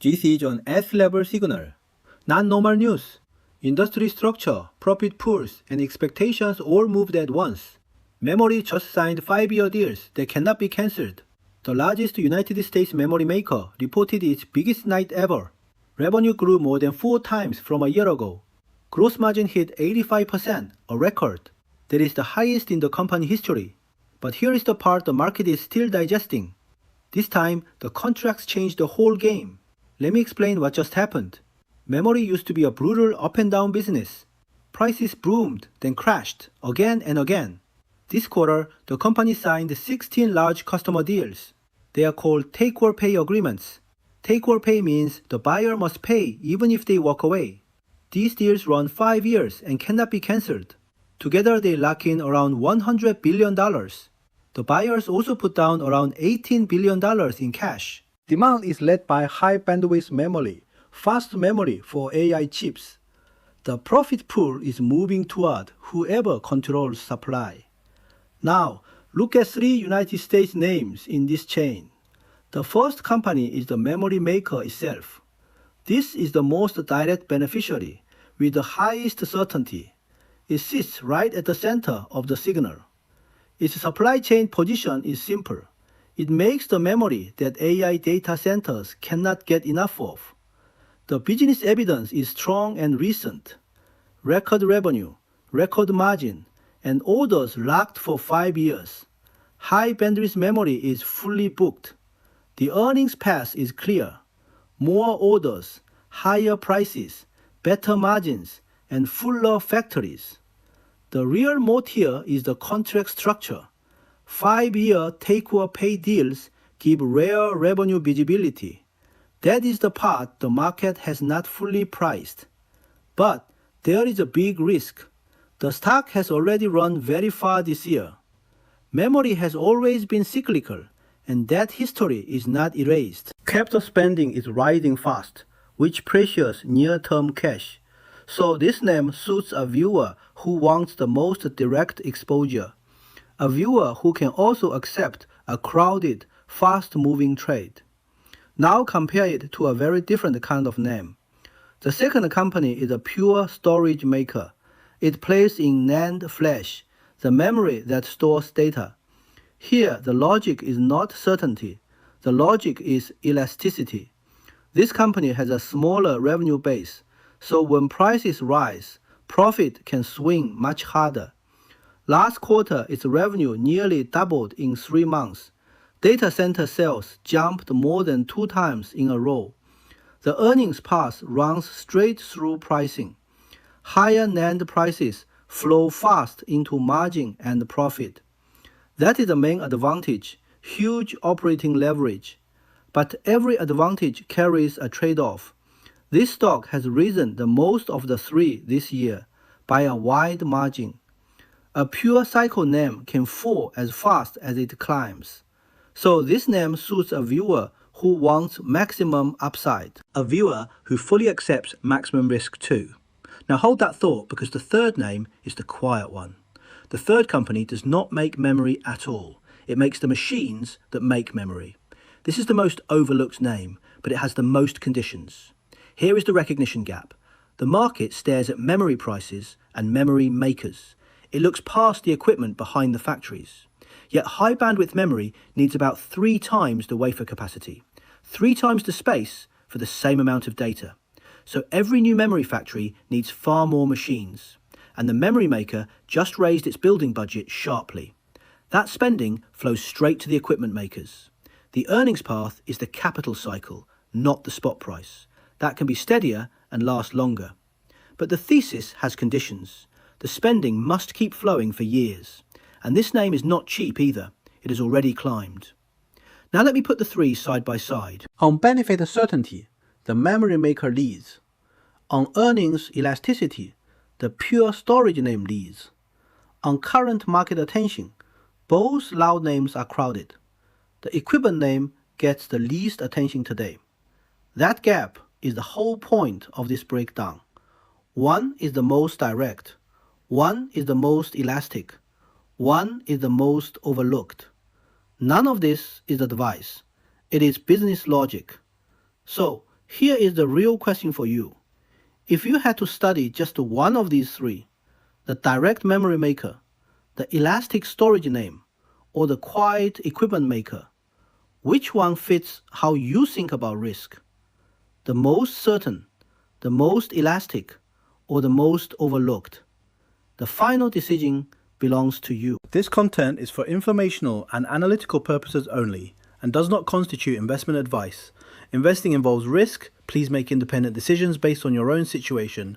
This is an S-level signal, not normal news. Industry structure, profit pools, and expectations all moved at once. Memory just signed 5-year deals that cannot be cancelled. The largest United States memory maker reported its biggest night ever. Revenue grew more than 4 times from a year ago. Gross margin hit 85%, a record. That is the highest in the company history. But here is the part the market is still digesting. This time, the contracts changed the whole game. Let me explain what just happened. Memory used to be a brutal up and down business. Prices boomed, then crashed, again and again. This quarter, the company signed 16 large customer deals. They are called take-or-pay agreements. Take-or-pay means the buyer must pay even if they walk away. These deals run 5 years and cannot be cancelled. Together they lock in around $100 billion. The buyers also put down around $18 billion in cash. Demand is led by high bandwidth memory, fast memory for AI chips. The profit pool is moving toward whoever controls supply. Now, look at 3 United States names in this chain. The first company is the memory maker itself. This is the most direct beneficiary, with the highest certainty. It sits right at the center of the signal. Its supply chain position is simple. It makes the memory that AI data centers cannot get enough of. The business evidence is strong and recent. Record revenue, record margin, and orders locked for 5 years. High bandwidth memory is fully booked. The earnings path is clear. More orders, higher prices, better margins, and fuller factories. The real moat here is the contract structure. 5-year take-or-pay deals give rare revenue visibility. That is the part the market has not fully priced. But there is a big risk. The stock has already run very far this year. Memory has always been cyclical, and that history is not erased. Capital spending is rising fast, which pressures near-term cash. So this name suits a viewer who wants the most direct exposure. A viewer who can also accept a crowded, fast-moving trade. Now compare it to a very different kind of name. The second company is a pure storage maker. It plays in NAND flash, the memory that stores data. Here, the logic is not certainty. The logic is elasticity. This company has a smaller revenue base, so when prices rise, profit can swing much harder. Last quarter, its revenue nearly doubled in 3 months. Data center sales jumped more than 2 times in a row. The earnings path runs straight through pricing. Higher NAND prices flow fast into margin and profit. That is the main advantage, huge operating leverage. But every advantage carries a trade-off. This stock has risen the most of the 3 this year, by a wide margin. A pure cycle name can fall as fast as it climbs. So this name suits a viewer who wants maximum upside. A viewer who fully accepts maximum risk too. Now hold that thought, because the third name is the quiet one. The third company does not make memory at all. It makes the machines that make memory. This is the most overlooked name, but it has the most conditions. Here is the recognition gap. The market stares at memory prices and memory makers. It looks past the equipment behind the factories. Yet high bandwidth memory needs about 3 times the wafer capacity, 3 times the space for the same amount of data. So every new memory factory needs far more machines. And the memory maker just raised its building budget sharply. That spending flows straight to the equipment makers. The earnings path is the capital cycle, not the spot price. That can be steadier and last longer. But the thesis has conditions. The spending must keep flowing for years. And this name is not cheap either. It has already climbed. Now let me put the 3 side by side. On benefit certainty, the memory maker leads. On earnings elasticity, the pure storage name leads. On current market attention, both loud names are crowded. The equipment name gets the least attention today. That gap is the whole point of this breakdown. One is the most direct. One is the most elastic. One is the most overlooked. None of this is advice. It is business logic. So, Here is the real question for you. If you had to study just one of these three, the direct memory maker, the elastic storage name, or the quiet equipment maker, which one fits how you think about risk? The most certain, the most elastic, or the most overlooked? The final decision belongs to you. This content is for informational and analytical purposes only and does not constitute investment advice. Investing involves risk. Please make independent decisions based on your own situation.